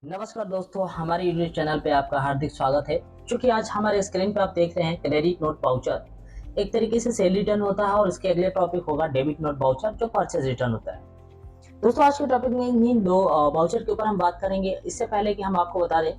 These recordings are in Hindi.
नमस्कार दोस्तों, हमारे यूट्यूब चैनल पे आपका हार्दिक स्वागत है। चूंकि आज हमारे स्क्रीन पे आप देख रहे हैं क्रेडिट नोट वाउचर, एक तरीके से सेल रिटर्न होता है और इसके अगले टॉपिक होगा डेबिट नोट वाउचर जो परचेज रिटर्न होता है। दोस्तों, आज के टॉपिक में इन दो वाउचर के ऊपर हम बात करेंगे। इससे पहले कि हम आपको बता दें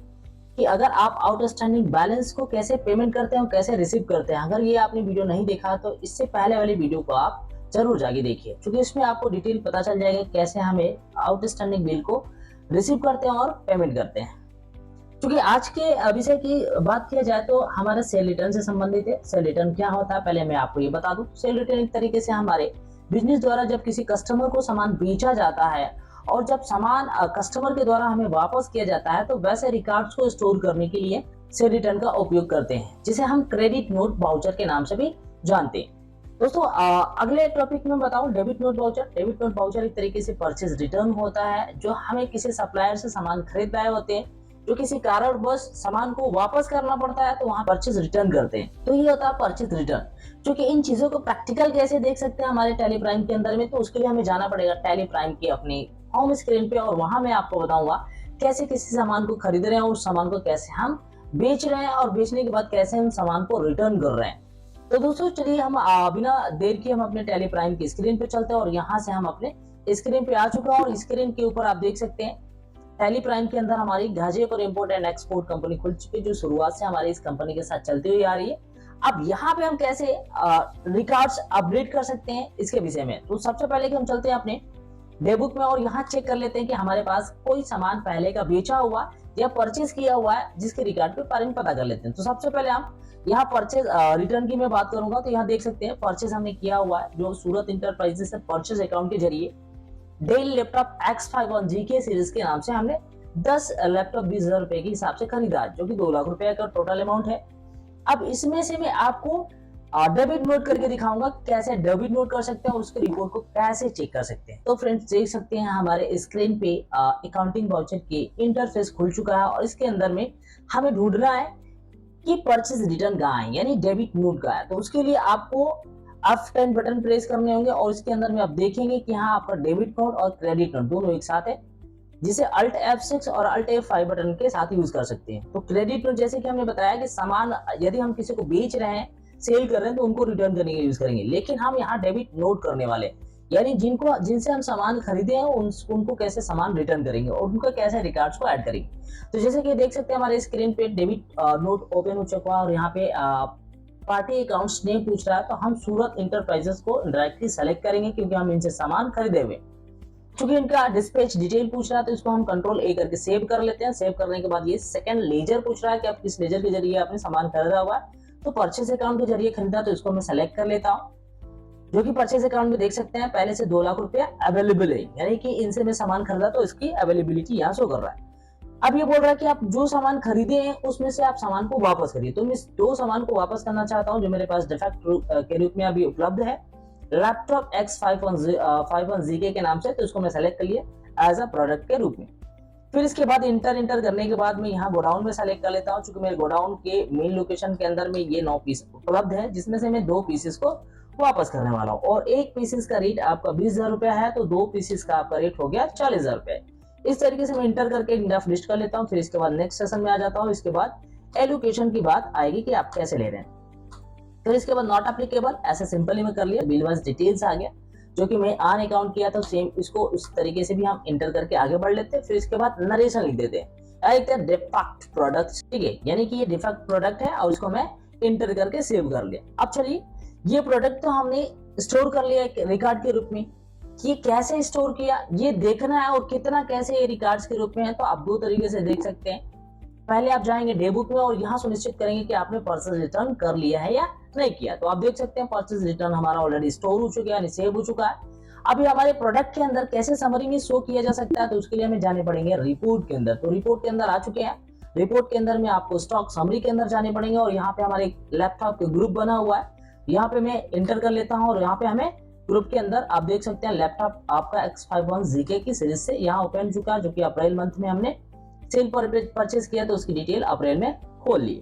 कि अगर आप आउटस्टैंडिंग बैलेंस को कैसे पेमेंट करते हैं और कैसे रिसीव करते हैं, अगर ये आपने वीडियो नहीं देखा तो इससे पहले वाली वीडियो को आप जरूर जाके देखिए, क्योंकि इसमें आपको डिटेल पता चल जाएगा कैसे हमें आउटस्टैंडिंग बिल को रिसीव करते हैं और पेमेंट करते हैं। क्योंकि आज के विषय की बात किया जाए तो हमारा सेल रिटर्न से संबंधित है। सेल रिटर्न क्या होता है पहले मैं आपको ये बता दूं। सेल रिटर्न एक तरीके से हमारे बिजनेस द्वारा जब किसी कस्टमर को सामान बेचा जाता है और जब सामान कस्टमर के द्वारा हमें वापस किया जाता है तो वैसे रिकॉर्ड्स को स्टोर करने के लिए सेल रिटर्न का उपयोग करते हैं, जिसे हम क्रेडिट नोट वाउचर के नाम से भी जानते हैं। दोस्तों, अगले टॉपिक में बताऊं debit note voucher. Debit note voucher एक तरीके से परचेज रिटर्न होता है जो हमें किसी सप्लायर से सामान खरीद रहे होते हैं, जो किसी कारणवश सामान को वापस करना पड़ता है तो वहां परचेज रिटर्न करते हैं। तो ये होता है परचेज रिटर्न। क्योंकि इन चीजों को प्रैक्टिकल कैसे देख सकते हैं हमारे टैली प्राइम के अंदर में, तो उसके लिए हमें जाना पड़ेगा टैली प्राइम की अपनी होम स्क्रीन पे, और वहां मैं आपको बताऊंगा कैसे किसी सामान को खरीद रहे हैं और उस सामान को कैसे हम बेच रहे हैं और बेचने के बाद कैसे हम सामान को रिटर्न कर रहे हैं। तो दोस्तों चलिए हम बिना देर के हम अपने टैली प्राइम की स्क्रीन पे चलते हैं और यहाँ से हम अपने स्क्रीन पे आ चुका है और स्क्रीन के ऊपर आप देख सकते हैं टैली प्राइम के अंदर हमारी Ghaziapur import and export company खुल चुकी है, जो शुरुआत से हमारी इस कंपनी के साथ चलती हुई आ रही है। अब यहाँ पे हम कैसे रिकॉर्ड्स अपडेट कर सकते हैं इसके विषय में, तो सबसे पहले कि हम चलते हैं अपने डेबुक में और यहाँ चेक कर लेते हैं कि हमारे पास कोई सामान पहले का बेचा हुआ या परचेज किया हुआ है जिसके रिकॉर्ड के बारे में पता कर लेते हैं। तो सबसे पहले हम यहाँ परचेज रिटर्न की मैं बात करूंगा तो यहाँ देख सकते हैं परचेज हमने किया हुआ है जो सूरत इंटरप्राइजेस से परचेज अकाउंट के जरिए Dell laptop X51 GK series के नाम से हमने 10 लैपटॉप 20,000 रुपए के हिसाब से खरीदा, जो कि 2 लाख रुपए का टोटल अमाउंट है। अब इसमें से मैं आपको डेबिट नोट करके दिखाऊंगा कैसे डेबिट नोट कर सकते हैं और उसके रिपोर्ट को कैसे चेक कर सकते हैं। तो फ्रेंड्स देख सकते हैं हमारे स्क्रीन पे अकाउंटिंग वाउचर के इंटरफेस खुल चुका है और इसके अंदर में हमें ढूंढना है कि परचेज रिटर्न कहाँ है, यानी डेबिट नोट का है। तो उसके लिए आपको F10 बटन प्रेस करने होंगे और इसके अंदर में आप देखेंगे कि यहाँ आपका डेबिट नोट और क्रेडिट नोट दोनों एक साथ है, जिसे Alt F6 और Alt F5 बटन के साथ यूज कर सकते हैं। तो क्रेडिट नोट जैसे कि हमने बताया कि सामान यदि हम किसी को बेच रहे हैं, सेल कर रहे हैं, तो उनको रिटर्न करने के लिए यूज करेंगे, लेकिन हम यहाँ डेबिट नोट करने वाले, यानी जिनसे हम सामान खरीदे हैं उनको कैसे सामान रिटर्न करेंगे और उनका कैसे रिकॉर्ड्स को ऐड करेंगे। तो जैसे कि देख सकते हैं हमारे स्क्रीन पे डेबिट नोट ओपन हो चुका है और यहाँ पे पार्टी अकाउंट्स नेम पूछ रहा है, तो हम सूरत इंटरप्राइजेस को डायरेक्टली सेलेक्ट करेंगे क्योंकि हम इनसे सामान खरीदे हुए। क्योंकि इनका डिस्पैच डिटेल पूछ रहा है तो इसको हम कंट्रोल ए करके सेव कर लेते हैं। सेव करने के बाद ये सेकंड लेजर पूछ रहा है कि आप किस लेजर के जरिए आपने सामान खरीदा हुआ है, तो परचेज अकाउंट के जरिए खरीदा, तो इसको मैं सेलेक्ट कर लेता हूँ। जो कि परचेज अकाउंट में देख सकते हैं पहले से 2 लाख रुपया अवेलेबल है, यानी कि इनसे मैं सामान खरीदा तो इसकी अवेलेबिलिटी यहाँ शो कर रहा है। अब ये बोल रहा है कि आप जो सामान खरीदे हैं उसमें से आप सामान को वापस करिए, तो मैं दो सामान को वापस करना चाहता हूं जो मेरे पास डिफेक्ट के रूप में अभी उपलब्ध है, लैपटॉप X51 ZK के नाम से। तो इसको मैं सेलेक्ट कर लिया एज अ प्रोडक्ट के रूप में। फिर इसके बाद इंटर करने के बाद मैं यहाँ गोडाउन में सेलेक्ट कर लेता हूँ, क्योंकि मेरे गोडाउन के मेन लोकेशन के अंदर में ये 9 पीस उपलब्ध है, जिसमें से मैं 2 पीसेस को वापस करने वाला हूँ और एक पीसेस का रेट आपका 20,000 रुपया है, तो 2 पीसेस का आपका रेट हो गया 40,000 रुपया। इस तरीके से मैं इंटर करके ग्राफ लिस्ट कर लेता हूँ। फिर इसके बाद नेक्स्ट सेशन में आ जाता हूँ। इसके बाद एलोकेशन की बात आएगी कि आप कैसे ले रहे हैं। फिर इसके बाद नॉट एप्लीकेबल ऐसे सिंपली में कर लिया। बिल वाइज डिटेल्स आ गया जो कि मैं ऑन अकाउंट किया था, सेम इसको उस तरीके से भी हम इंटर करके आगे बढ़ लेते हैं। फिर इसके बाद नरेशन लिख देते हैं डिफेक्ट प्रोडक्ट, ठीक है, यानी कि ये डिफेक्ट प्रोडक्ट है और इसको मैं इंटर करके सेव कर लिया। अब चलिए, ये प्रोडक्ट तो हमने स्टोर कर लिया एक रिकॉर्ड के रूप में, ये कैसे स्टोर किया ये देखना है और कितना कैसे ये रिकॉर्ड्स के रूप में है, तो आप 2 तरीके से देख सकते हैं। पहले आप जाएंगे डेबुक में और यहाँ सुनिश्चित करेंगे कि आपने परचेज रिटर्न कर लिया है या नहीं किया। तो आप देख सकते हैं परचेज रिटर्न हमारा ऑलरेडी स्टोर हो चुका है, यानी सेव हो चुका है। अभी हमारे प्रोडक्ट के अंदर कैसे समरी में शो किया जा सकता है, तो उसके लिए हमें जाने पड़ेंगे रिपोर्ट के अंदर। तो रिपोर्ट के अंदर आ चुके हैं। रिपोर्ट के अंदर में आपको स्टॉक समरी के अंदर जाने पड़ेंगे और यहाँ पे हमारे लैपटॉप के ग्रुप बना हुआ है, यहाँ पे मैं इंटर कर लेता हूँ और यहाँ पे हमें ग्रुप के अंदर आप देख सकते हैं लैपटॉप आपका X51 ZK की सीरीज से यहाँ ओपन चुका है, जो कि अप्रैल मंथ में हमने सेल पर परचेज किया, तो उसकी डिटेल अप्रैल में खोल ली।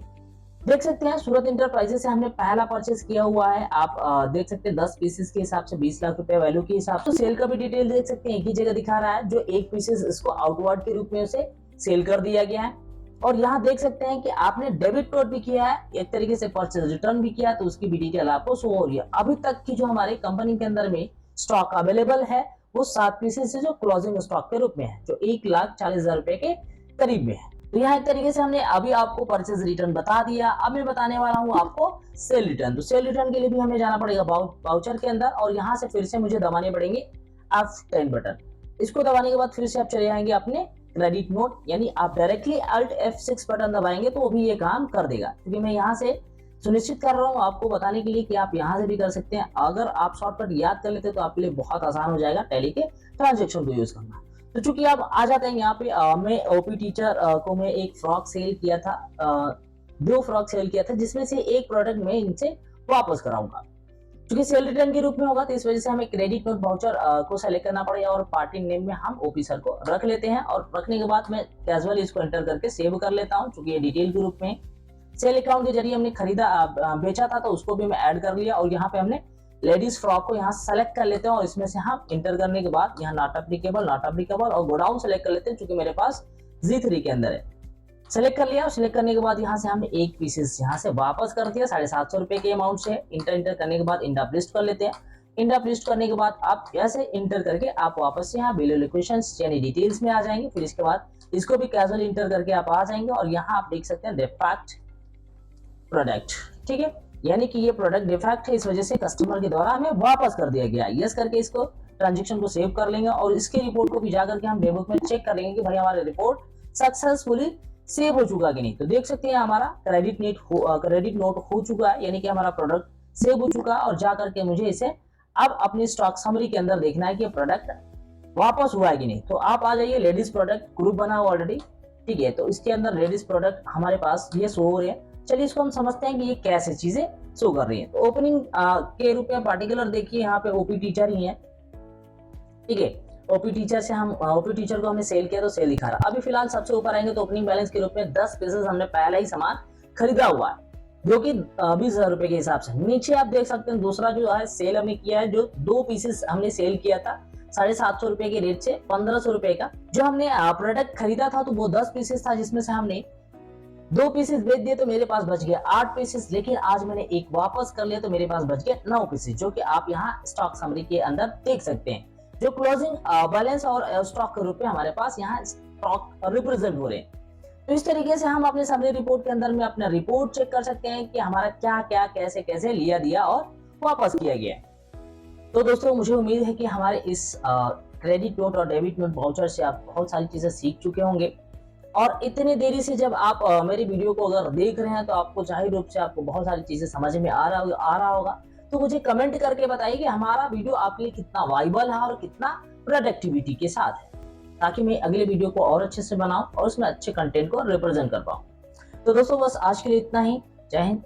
देख सकते हैं सूरत इंटरप्राइजेस से हमने पहला परचेज किया हुआ है। आप देख सकते हैं 10 पीसेस के हिसाब से 20 लाख रुपए वैल्यू के हिसाब से। सेल का भी डिटेल देख सकते हैं, एक ही जगह दिखा रहा है। जो एक पीसेस इसको आउटवर्ड के रूप में उसे सेल कर दिया गया है। और यहाँ देख सकते हैं कि आपने डेबिट नोट भी किया है, एक तरीके से परचेज रिटर्न भी किया, तो उसकी भी डिटेल आपको शो हो रही है। अभी तक की जो हमारे कंपनी के अंदर में स्टॉक अवेलेबल है वो 7 पीसेस है जो क्लोजिंग स्टॉक के रूप में है, जो 1,40,000 रुपए के करीब में है। तो यहाँ एक तरीके से हमने अभी आपको परचेज रिटर्न बता दिया। अब मैं बताने वाला हूँ आपको सेल रिटर्न। तो सेल रिटर्न के लिए भी हमें जाना पड़ेगा वाउचर के अंदर, और यहाँ से फिर से मुझे दबाने पड़ेंगे F10 बटन। इसको दबाने के बाद फिर से आप चले जाएंगे अपने क्रेडिट नोट, यानी आप डायरेक्टली Alt F6 बटन दबाएंगे तो भी ये काम कर देगा। क्योंकि मैं यहाँ से सुनिश्चित कर रहा हूँ आपको बताने के लिए कि आप यहाँ से भी कर सकते हैं। अगर आप शॉर्टकट याद कर लेते तो आपके लिए बहुत आसान हो जाएगा टैली के ट्रांजेक्शन को यूज करना। तो चूंकि आप आ जाते हैं यहाँ पे, मैं ओपी टीचर को मैं एक फ्रॉक सेल किया था, 2 फ्रॉक सेल किया था, जिसमें से एक प्रोडक्ट मैं इनसे वापस कराऊंगा। क्योंकि सेल रिटर्न के रूप में होगा तो इस वजह से हमें क्रेडिट नोट वाउचर को सेलेक्ट करना पड़ेगा, और पार्टी नेम में हम ओपी सर को रख लेते हैं। और रखने के बाद मैं कैजुअली इसको एंटर करके सेव कर लेता हूँ, क्योंकि ये डिटेल के रूप में सेल अकाउंट के जरिए हमने खरीदा बेचा था, तो उसको भी मैं ऐड कर लिया। और यहाँ पे हमने लेडीज फ्रॉक को यहाँ सेलेक्ट कर लेते हैं, और इसमें से हम इंटर करने के बाद यहाँ नॉट एप्लीकेबल और गोडाउन सेलेक्ट कर लेते हैं, क्योंकि मेरे पास Z3 के अंदर है। सेलेक्ट कर लिया, और सिलेक्ट करने के बाद यहाँ से हमने एक पीसेस यहाँ से वापस कर दिया 750 रुपए के अमाउंट से। इंटर करने के बाद इंड लिस्ट कर लेते हैं। इंड लिस्ट करने के बाद आप ऐसे इंटर करके आप वापस से यहाँ बिलो लोकेशंस यानी डिटेल्स में आ जाएंगे। फिर इसके बाद इसको भी कैजुअल इंटर करके आप आ जाएंगे, और यहाँ आप देख सकते हैं डिफेक्ट प्रोडक्ट, ठीक है, यानी कि ये प्रोडक्ट डिफेक्ट है, इस वजह से कस्टमर के द्वारा हमें वापस कर दिया गया। यस करके इसको ट्रांजेक्शन को सेव कर लेंगे, और इसके रिपोर्ट को भी जाकर के हम डेबुक में चेक कर लेंगे कि भाई हमारा रिपोर्ट सक्सेसफुली सेव हो चुका कि नहीं। तो देख सकते हैं हमारा क्रेडिट नोट हो चुका है, यानी कि हमारा प्रोडक्ट सेव हो चुका है। और जाकर के मुझे इसे अब अपनी स्टॉक समरी के अंदर देखना है कि प्रोडक्ट वापस हुआ है कि नहीं। तो आप आ जाइए, लेडीज प्रोडक्ट ग्रुप बना हुआ ऑलरेडी, ठीक है। तो इसके अंदर लेडीज प्रोडक्ट हमारे पास ये शो हो रहे हैं। चलिए इसको हम समझते हैं कि ये कैसे चीजें शो कर रही हैं। तो ओपनिंग के रूप में पार्टिकुलर देखिए, यहाँ पे ओपी टीचर ही है, ठीक है। ओपी टीचर को हमने सेल किया तो सेल दिखा रहा। अभी फिलहाल सबसे ऊपर आएंगे तो ओपनिंग बैलेंस के रूप में 10 पीसेस हमने पहला ही सामान खरीदा हुआ है, जो कि 20,000 रुपए के हिसाब से। नीचे आप देख सकते हैं दूसरा जो है सेल हमने किया है, जो 2 पीसेस हमने सेल किया था 750 रुपए के रेट से 1500 रुपए का। जो हमने प्रोडक्ट खरीदा था तो वो 10 पीसेस था, जिसमें से हमने 2 पीसेस बेच दिए तो मेरे पास बच गया 8 पीसेस। लेकिन आज मैंने एक वापस कर लिया तो मेरे पास बच गया 9 पीसेस, जो कि आप यहाँ स्टॉक समरी के अंदर देख सकते हैं। जो क्लोजिंग बैलेंस और स्टॉक के रूप में हमारे पास यहाँ स्टॉक रिप्रेजेंट हो रहे हैं। तो इस तरीके से हम अपने समरी रिपोर्ट के अंदर में अपना रिपोर्ट चेक कर सकते हैं कि हमारा क्या क्या कैसे कैसे लिया दिया और वापस किया गया। तो दोस्तों मुझे उम्मीद है कि हमारे इस क्रेडिट नोट और डेबिट नोट वाउचर से आप बहुत सारी चीजें सीख चुके होंगे। और इतनी देरी से जब आप मेरी वीडियो को अगर देख रहे हैं तो आपको जाहिर रूप से आपको बहुत सारी चीजें समझ में आ रहा होगा। तो मुझे कमेंट करके बताइए कि हमारा वीडियो आपके लिए कितना वाइबल है और कितना प्रोडक्टिविटी के साथ है, ताकि मैं अगले वीडियो को और अच्छे से बनाऊं और उसमें अच्छे कंटेंट को रिप्रेजेंट कर पाऊं। तो दोस्तों बस आज के लिए इतना ही। जय हिंद।